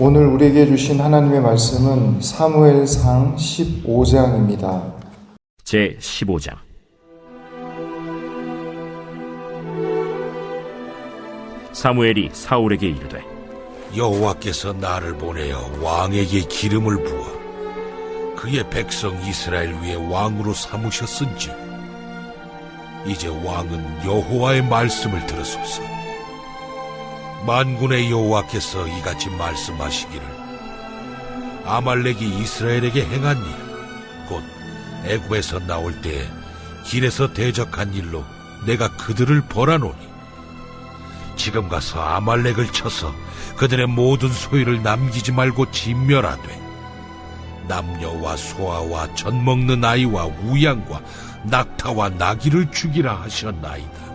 오늘 우리에게 주신 하나님의 말씀은 사무엘상 15장입니다. 제 15장. 사무엘이 사울에게 이르되, 여호와께서 나를 보내어 왕에게 기름을 부어 그의 백성 이스라엘 위에 왕으로 삼으셨은즉 이제 왕은 여호와의 말씀을 들으소서. 만군의 여호와께서 이같이 말씀하시기를, 아말렉이 이스라엘에게 행한 일, 곧 애굽에서 나올 때에 길에서 대적한 일로 내가 그들을 벌하노니 지금 가서 아말렉을 쳐서 그들의 모든 소유를 남기지 말고 진멸하되 남녀와 소아와 젖먹는 아이와 우양과 낙타와 나귀를 죽이라 하셨나이다.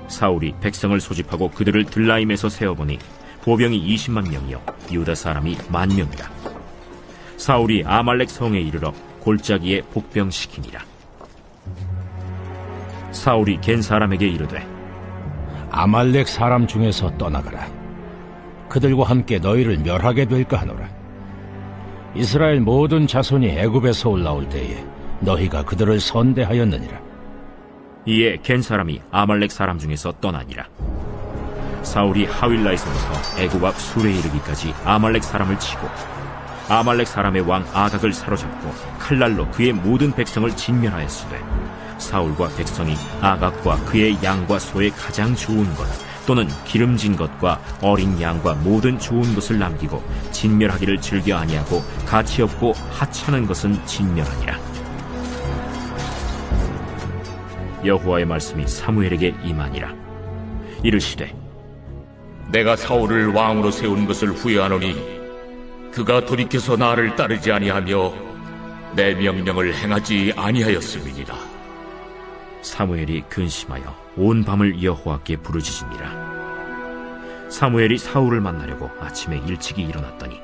사울이 백성을 소집하고 그들을 들라임에서 세어보니 보병이 20만 명이요 유다 사람이 10,000명이라. 사울이 아말렉 성에 이르러 골짜기에 복병시키니라. 사울이 겐 사람에게 이르되, 아말렉 사람 중에서 떠나가라. 그들과 함께 너희를 멸하게 될까 하노라. 이스라엘 모든 자손이 애굽에서 올라올 때에 너희가 그들을 선대하였느니라. 이에 겐 사람이 아말렉 사람 중에서 떠나니라. 사울이 하윌라에서부터 애굽 앞 술에 이르기까지 아말렉 사람을 치고 아말렉 사람의 왕 아각을 사로잡고 칼날로 그의 모든 백성을 진멸하였으되, 사울과 백성이 아각과 그의 양과 소의 가장 좋은 것 또는 기름진 것과 어린 양과 모든 좋은 것을 남기고 진멸하기를 즐겨 아니하고 가치 없고 하찮은 것은 진멸하니라. 여호와의 말씀이 사무엘에게 임하니라. 이르시되, 내가 사울을 왕으로 세운 것을 후회하노니 그가 돌이켜서 나를 따르지 아니하며 내 명령을 행하지 아니하였음이니라. 사무엘이 근심하여 온 밤을 여호와께 부르짖으니라. 사무엘이 사울을 만나려고 아침에 일찍이 일어났더니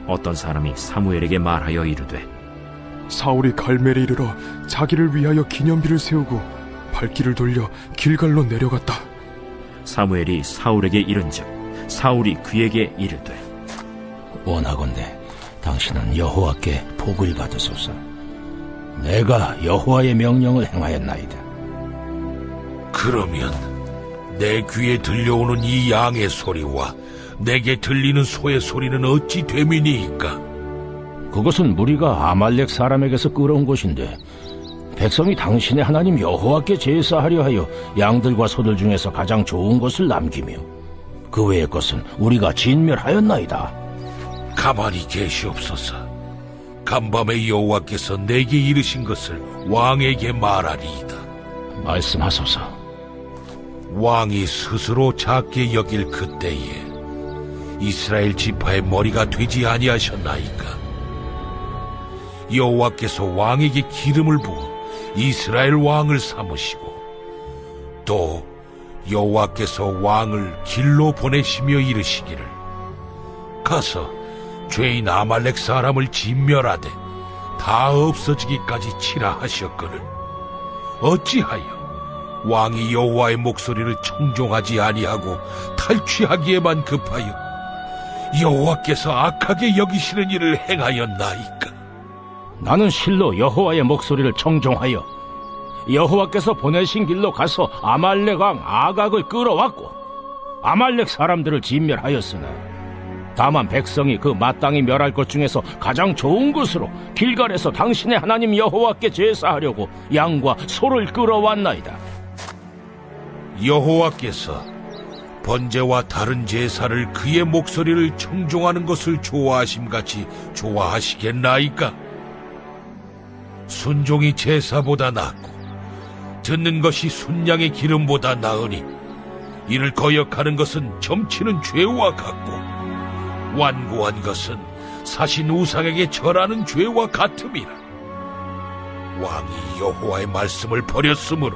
어떤 사람이 사무엘에게 말하여 이르되, 사울이 갈멜에 이르러 자기를 위하여 기념비를 세우고 발길을 돌려 길갈로 내려갔다. 사무엘이 사울에게 이른즉 사울이 그에게 이르되, 원하건대 당신은 여호와께 복을 받으소서. 내가 여호와의 명령을 행하였나이다. 그러면 내 귀에 들려오는 이 양의 소리와 내게 들리는 소의 소리는 어찌 됨이니이까? 그것은 무리가 아말렉 사람에게서 끌어온 것인데 백성이 당신의 하나님 여호와께 제사하려 하여 양들과 소들 중에서 가장 좋은 것을 남기며 그 외의 것은 우리가 진멸하였나이다. 가만히 계시옵소서. 간밤에 여호와께서 내게 이르신 것을 왕에게 말하리이다. 말씀하소서. 왕이 스스로 작게 여길 그때에 이스라엘 지파의 머리가 되지 아니하셨나이까? 여호와께서 왕에게 기름을 부어 이스라엘 왕을 삼으시고 또 여호와께서 왕을 길로 보내시며 이르시기를, 가서 죄인 아말렉 사람을 진멸하되 다 없어지기까지 치라 하셨거늘 어찌하여 왕이 여호와의 목소리를 청종하지 아니하고 탈취하기에만 급하여 여호와께서 악하게 여기시는 일을 행하였나이까? 나는 실로 여호와의 목소리를 청종하여 여호와께서 보내신 길로 가서 아말렉 왕 아각을 끌어왔고 아말렉 사람들을 진멸하였으나 다만 백성이 그 마땅히 멸할 것 중에서 가장 좋은 것으로 길갈에서 당신의 하나님 여호와께 제사하려고 양과 소를 끌어왔나이다. 여호와께서 번제와 다른 제사를 그의 목소리를 청종하는 것을 좋아하심같이 좋아하시겠나이까? 순종이 제사보다 낫고 듣는 것이 순양의 기름보다 나으니 이를 거역하는 것은 점치는 죄와 같고 완고한 것은 사신 우상에게 절하는 죄와 같음이라. 왕이 여호와의 말씀을 버렸으므로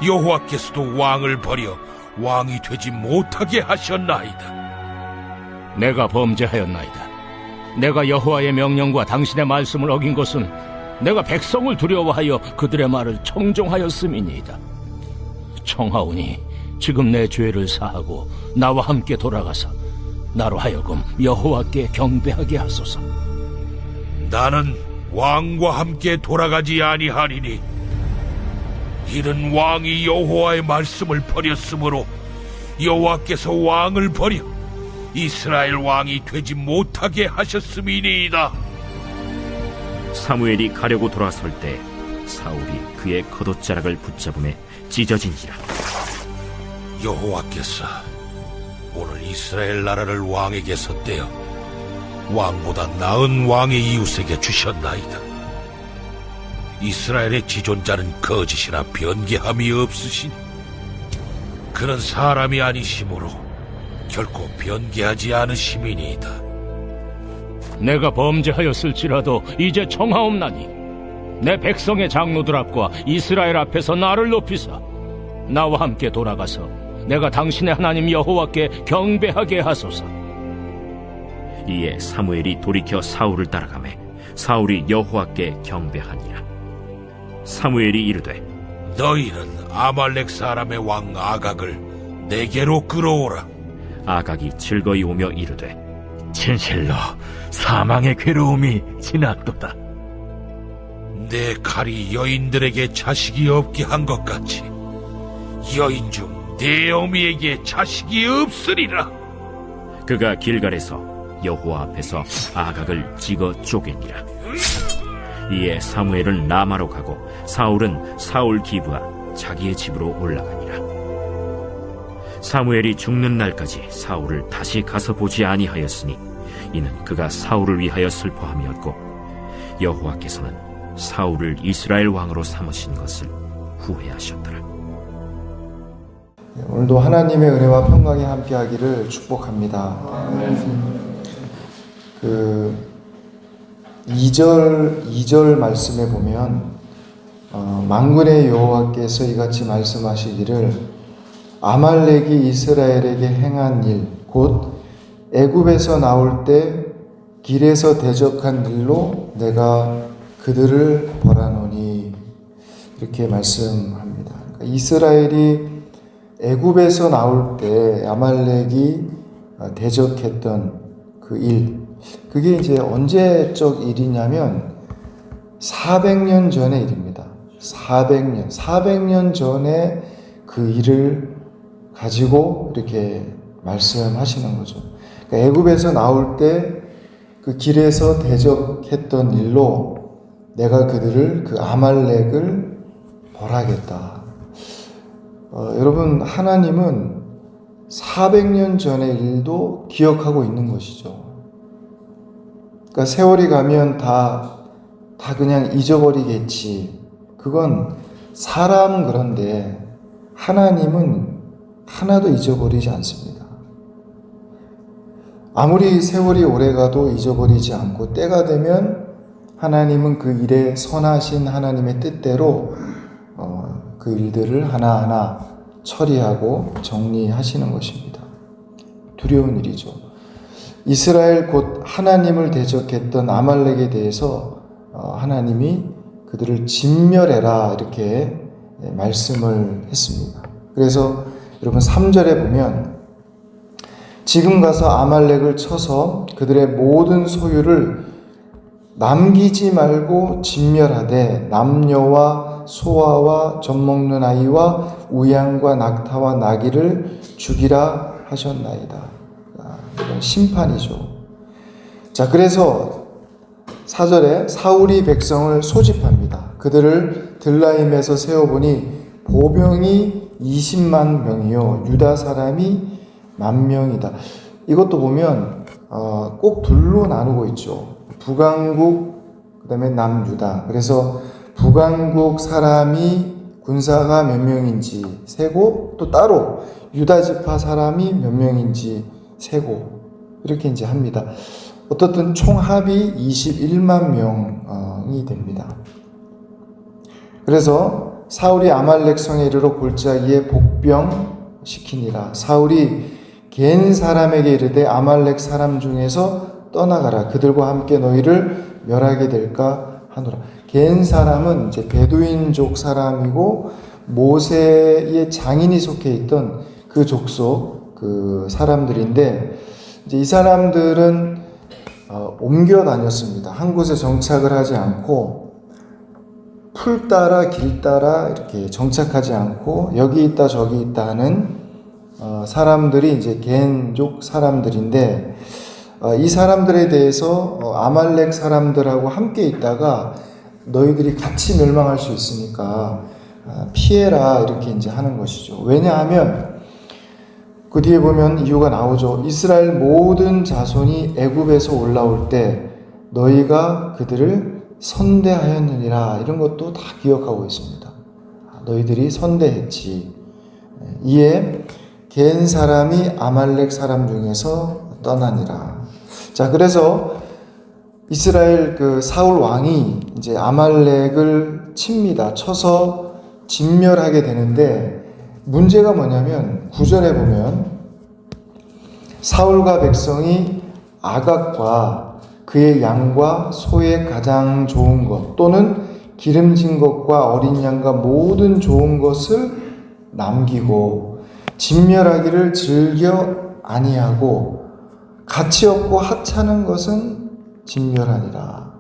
여호와께서도 왕을 버려 왕이 되지 못하게 하셨나이다. 내가 범죄하였나이다. 내가 여호와의 명령과 당신의 말씀을 어긴 것은 내가 백성을 두려워하여 그들의 말을 청종하였음이니이다. 청하오니 지금 내 죄를 사하고 나와 함께 돌아가서 나로 하여금 여호와께 경배하게 하소서. 나는 왕과 함께 돌아가지 아니하리니 이는 왕이 여호와의 말씀을 버렸으므로 여호와께서 왕을 버려 이스라엘 왕이 되지 못하게 하셨음이니이다. 사무엘이 가려고 돌아설 때 사울이 그의 겉옷자락을 붙잡음에 찢어진지라. 여호와께서 오늘 이스라엘 나라를 왕에게서 떼어 왕보다 나은 왕의 이웃에게 주셨나이다. 이스라엘의 지존자는 거짓이나 변개함이 없으시니 그는 사람이 아니시므로 결코 변개하지 않으심이니이다. 내가 범죄하였을지라도 이제 청하옵나니 내 백성의 장로들 앞과 이스라엘 앞에서 나를 높이사 나와 함께 돌아가서 내가 당신의 하나님 여호와께 경배하게 하소서. 이에 사무엘이 돌이켜 사울을 따라가매 사울이 여호와께 경배하니라. 사무엘이 이르되 너희는 아말렉 사람의 왕 아각을 내게로 끌어오라. 아각이 즐거이 오며 이르되 진실로 사망의 괴로움이 지났도다. 내 칼이 여인들에게 자식이 없게 한 것 같이 여인 중 내 어미에게 자식이 없으리라. 그가 길갈에서 여호와 앞에서 아각을 찍어 쪼개니라. 이에 사무엘은 라마로 가고 사울은 사울 기브와 자기의 집으로 올라가니라. 사무엘이 죽는 날까지 사울을 다시 가서 보지 아니하였으니 이는 그가 사울을 위하여 슬퍼함이었고 여호와께서는 사울을 이스라엘 왕으로 삼으신 것을 후회하셨더라. 오늘도 하나님의 은혜와 평강이 함께하기를 축복합니다. 2절 말씀에 보면 만군의 여호와께서 이같이 말씀하시기를 아말렉이 이스라엘에게 행한 일 곧 애굽에서 나올 때 길에서 대적한 일로 내가 그들을 벌하노니 이렇게 말씀합니다. 그러니까 이스라엘이 애굽에서 나올 때 아말렉이 대적했던 그 일, 그게 이제 언제적 일이냐면 400년 전의 일입니다. 400년 전에 그 일을 가지고 이렇게 말씀하시는 거죠. 그러니까 애굽에서 나올 때 그 길에서 대적했던 일로 내가 그들을 그 아말렉을 벌하겠다. 여러분, 하나님은 400년 전의 일도 기억하고 있는 것이죠. 그러니까 세월이 가면 다 그냥 잊어버리겠지. 그건 사람은 그런데 하나님은 하나도 잊어버리지 않습니다. 아무리 세월이 오래가도 잊어버리지 않고 때가 되면 하나님은 그 일에 선하신 하나님의 뜻대로 그 일들을 하나하나 처리하고 정리하시는 것입니다. 두려운 일이죠. 이스라엘 곧 하나님을 대적했던 아말렉에 대해서 하나님이 그들을 진멸해라 이렇게 말씀을 했습니다. 그래서 여러분 3절에 보면 지금 가서 아말렉을 쳐서 그들의 모든 소유를 남기지 말고 진멸하되 남녀와 소아와 젖먹는 아이와 우양과 낙타와 나귀를 죽이라 하셨나이다. 이건 심판이죠. 자, 그래서 4절에 사울이 백성을 소집합니다. 그들을 들라임에서 세어보니 보병이 20만 명이요 유다 사람이 10,000명이다. 이것도 보면 꼭 둘로 나누고 있죠. 북왕국, 그 다음에 남유다. 그래서 북왕국 사람이 군사가 몇 명인지 세고 또 따로 유다 지파 사람이 몇 명인지 세고 이렇게 이제 합니다. 어떻든 총 합이 21만 명이 됩니다. 그래서 사울이 아말렉 성에 이르러 골짜기에 복병 시키니라. 사울이 겐 사람에게 이르되 아말렉 사람 중에서 떠나가라. 그들과 함께 너희를 멸하게 될까 하노라. 겐 사람은 이제 베두인족 사람이고 모세의 장인이 속해 있던 그 족속 그 사람들인데 이제 이 사람들은 옮겨 다녔습니다. 한 곳에 정착을 하지 않고 풀 따라 길 따라 이렇게 정착하지 않고 여기 있다 저기 있다 하는 사람들이 이제 겐족 사람들인데, 이 사람들에 대해서 아말렉 사람들하고 함께 있다가 너희들이 같이 멸망할 수 있으니까 피해라 이렇게 이제 하는 것이죠. 왜냐하면 그 뒤에 보면 이유가 나오죠. 이스라엘 모든 자손이 애굽에서 올라올 때 너희가 그들을 선대하였느니라. 이런 것도 다 기억하고 있습니다. 너희들이 선대했지. 이에 겐 사람이 아말렉 사람 중에서 떠나니라. 자, 그래서 이스라엘 그 사울 왕이 이제 아말렉을 칩니다. 쳐서 진멸하게 되는데, 문제가 뭐냐면 9절에 보면 사울과 백성이 아각과 그의 양과 소의 가장 좋은 것 또는 기름진 것과 어린 양과 모든 좋은 것을 남기고 진멸하기를 즐겨 아니하고 가치 없고 하찮은 것은 진멸하니라.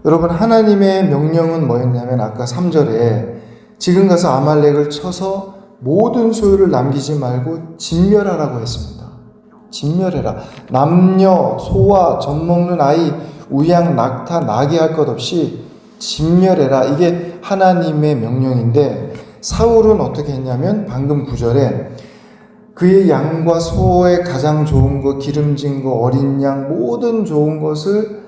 여러분, 하나님의 명령은 뭐였냐면 아까 3절에 지금 가서 아말렉을 쳐서 모든 소유를 남기지 말고 진멸하라고 했습니다. 진멸해라. 남녀, 소와 젖 먹는 아이, 우양, 낙타, 나귀 할 것 없이 진멸해라. 이게 하나님의 명령인데, 사울은 어떻게 했냐면 방금 9절에 그의 양과 소의 가장 좋은 것, 기름진 것, 어린 양 모든 좋은 것을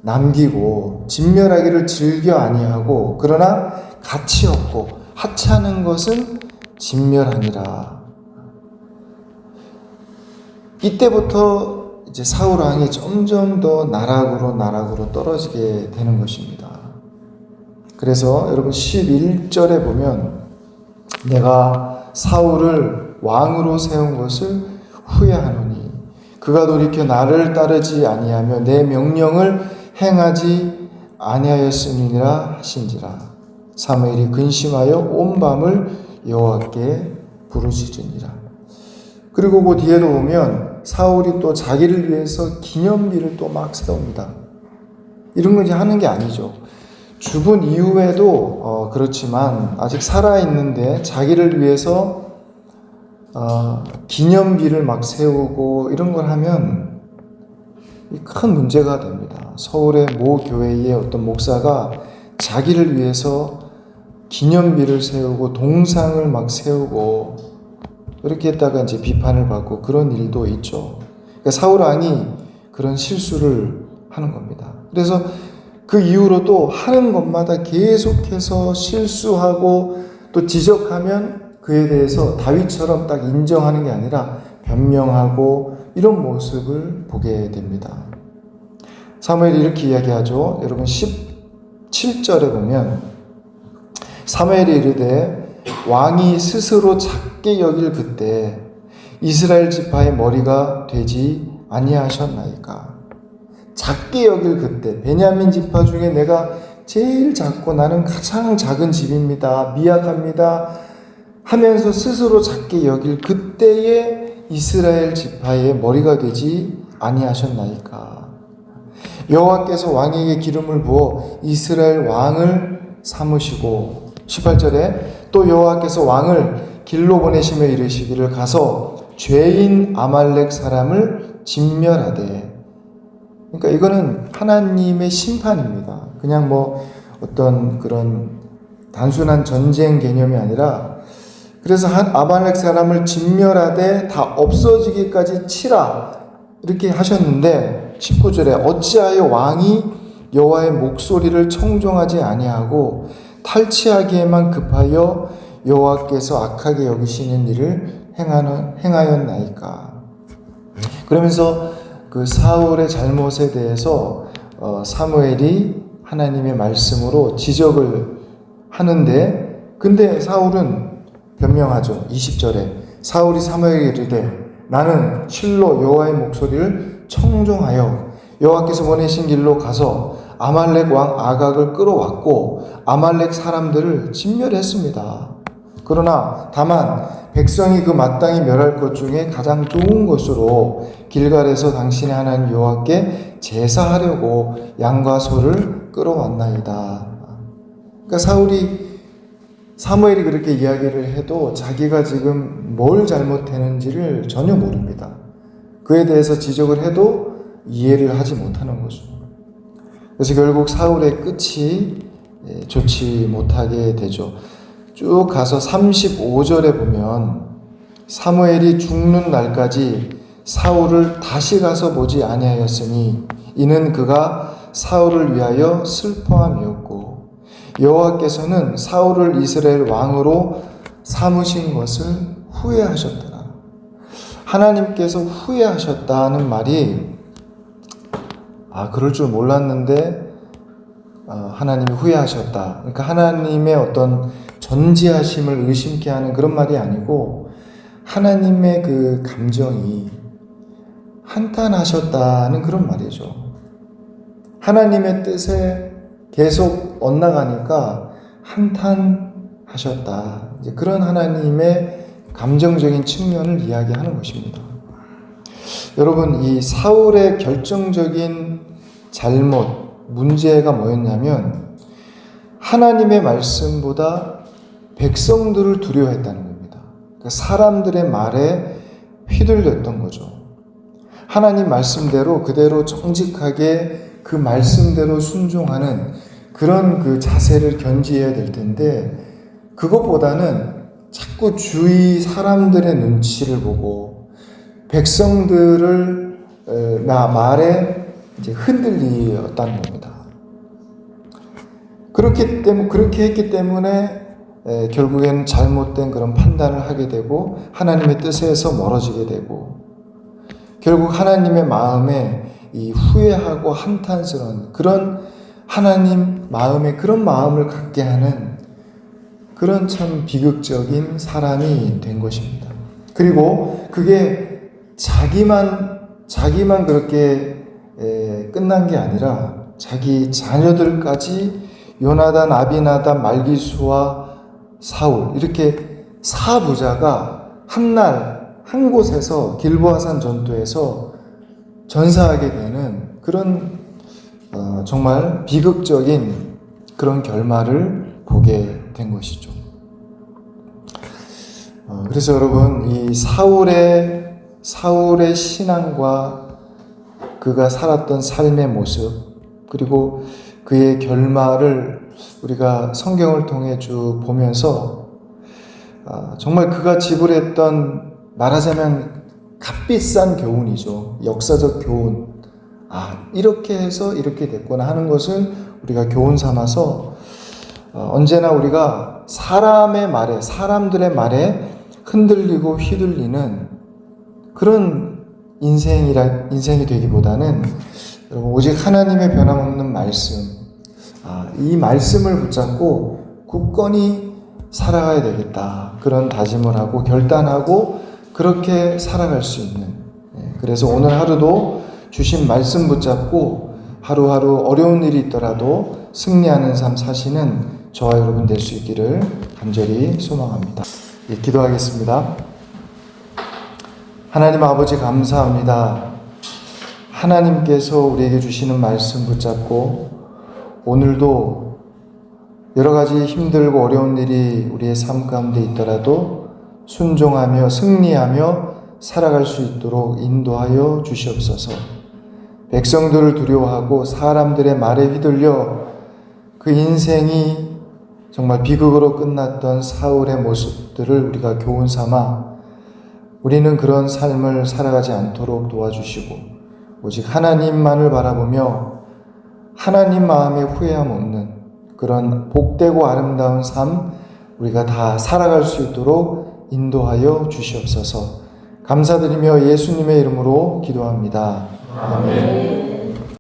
남기고 진멸하기를 즐겨 아니하고 그러나 가치 없고 하찮은 것은 진멸하니라. 이때부터 이제 사울 왕이 점점 더 나락으로 떨어지게 되는 것입니다. 그래서 여러분 11절에 보면 내가 사울을 왕으로 세운 것을 후회하노니 그가 돌이켜 나를 따르지 아니하며 내 명령을 행하지 아니하였음이니라 하신지라. 사무엘이 근심하여 온 밤을 여호와께 부르짖으니라. 그리고 그 뒤에도 보면 사울이 또 자기를 위해서 기념비를 또 막 세웁니다. 이런 건 이제 하는 게 아니죠. 죽은 이후에도 그렇지만 아직 살아있는데 자기를 위해서 기념비를 막 세우고 이런 걸 하면 큰 문제가 됩니다. 서울의 모 교회의 어떤 목사가 자기를 위해서 기념비를 세우고 동상을 막 세우고 이렇게 했다가 이제 비판을 받고 그런 일도 있죠. 그러니까 사울 왕이 그런 실수를 하는 겁니다. 그래서 그 이후로 또 하는 것마다 계속해서 실수하고 또 지적하면 그에 대해서 다윗처럼 딱 인정하는 게 아니라 변명하고 이런 모습을 보게 됩니다. 사무엘이 이렇게 이야기하죠. 여러분 17절에 보면 사무엘이 이르되 왕이 스스로 작게 여길 그때 이스라엘 지파의 머리가 되지 아니하셨나이까. 작게 여길 그때 베냐민 지파 중에 내가 제일 작고 나는 가장 작은 집입니다. 미약합니다. 하면서 스스로 작게 여길 그때에 이스라엘 지파의 머리가 되지 아니하셨나이까. 여호와께서 왕에게 기름을 부어 이스라엘 왕을 삼으시고 18절에 또 여호와께서 왕을 길로 보내시며 이르시기를 가서 죄인 아말렉 사람을 진멸하되. 그러니까 이거는 하나님의 심판입니다. 그냥 뭐 어떤 그런 단순한 전쟁 개념이 아니라 그래서 한 아말렉 사람을 진멸하되 다 없어지기까지 치라 이렇게 하셨는데 19절에 어찌하여 왕이 여호와의 목소리를 청종하지 아니하고 탈취하기에만 급하여 여호와께서 악하게 여기시는 일을 행하였나이까. 그러면서 그 사울의 잘못에 대해서 사무엘이 하나님의 말씀으로 지적을 하는데, 근데 사울은 변명하죠. 20절에 사울이 사무엘에게 이르되 나는 실로 여호와의 목소리를 청종하여 여호와께서 보내신 길로 가서 아말렉 왕 아각을 끌어왔고 아말렉 사람들을 진멸했습니다. 그러나 다만 백성이 그 마땅히 멸할 것 중에 가장 좋은 것으로 길갈에서 당신의 하나님 여호와께 제사하려고 양과 소를 끌어왔나이다. 그러니까 사무엘이 그렇게 이야기를 해도 자기가 지금 뭘 잘못했는지를 전혀 모릅니다. 그에 대해서 지적을 해도 이해를 하지 못하는 거죠. 그래서 결국 사울의 끝이 좋지 못하게 되죠. 쭉 가서 35절에 보면 사무엘이 죽는 날까지 사울을 다시 가서 보지 아니하였으니 이는 그가 사울을 위하여 슬퍼함이었고 여호와께서는 사울을 이스라엘 왕으로 삼으신 것을 후회하셨더라. 하나님께서 후회하셨다는 말이 그럴 줄 몰랐는데 하나님이 후회하셨다. 그러니까 하나님의 어떤 전지하심을 의심케 하는 그런 말이 아니고 하나님의 그 감정이 한탄하셨다는 그런 말이죠. 하나님의 뜻에 계속 엇나가니까 한탄하셨다. 이제 그런 하나님의 감정적인 측면을 이야기하는 것입니다. 여러분, 이 사울의 결정적인 문제가 뭐였냐면 하나님의 말씀보다 백성들을 두려워했다는 겁니다. 그러니까 사람들의 말에 휘둘렸던 거죠. 하나님 말씀대로 그대로 정직하게 그 말씀대로 순종하는 그런 그 자세를 견지해야 될 텐데 그것보다는 자꾸 주위 사람들의 눈치를 보고 백성들을 말에 이제 흔들리었다는 겁니다. 그렇게 했기 때문에 결국엔 잘못된 그런 판단을 하게 되고 하나님의 뜻에서 멀어지게 되고 결국 하나님의 마음에 이 후회하고 한탄스러운 그런 하나님 마음에 그런 마음을 갖게 하는 그런 참 비극적인 사람이 된 것입니다. 그리고 그게 자기만 그렇게 끝난 게 아니라 자기 자녀들까지 요나단, 아비나답, 말기수와 사울 이렇게 사부자가 한 곳에서 길보아산 전투에서 전사하게 되는 그런 정말 비극적인 그런 결말을 보게 된 것이죠. 그래서 여러분 이 사울의 신앙과 그가 살았던 삶의 모습 그리고 그의 결말을 우리가 성경을 통해 쭉 보면서 정말 그가 지불했던 말하자면 값비싼 교훈이죠. 역사적 교훈. 이렇게 해서 이렇게 됐구나 하는 것을 우리가 교훈 삼아서 언제나 우리가 사람들의 말에 흔들리고 휘둘리는 그런 인생이 되기보다는 여러분 오직 하나님의 변함없는 말씀, 이 말씀을 붙잡고 굳건히 살아가야 되겠다. 그런 다짐을 하고 결단하고 그렇게 살아갈 수 있는. 그래서 오늘 하루도 주신 말씀 붙잡고 하루하루 어려운 일이 있더라도 승리하는 삶 사시는 저와 여러분 될 수 있기를 간절히 소망합니다. 기도하겠습니다. 하나님 아버지 감사합니다. 하나님께서 우리에게 주시는 말씀 붙잡고 오늘도 여러 가지 힘들고 어려운 일이 우리의 삶 가운데 있더라도 순종하며 승리하며 살아갈 수 있도록 인도하여 주시옵소서. 백성들을 두려워하고 사람들의 말에 휘둘려 그 인생이 정말 비극으로 끝났던 사울의 모습들을 우리가 교훈 삼아 우리는 그런 삶을 살아가지 않도록 도와주시고 오직 하나님만을 바라보며 하나님 마음에 후회함 없는 그런 복되고 아름다운 삶 우리가 다 살아갈 수 있도록 인도하여 주시옵소서. 감사드리며 예수님의 이름으로 기도합니다. 아멘.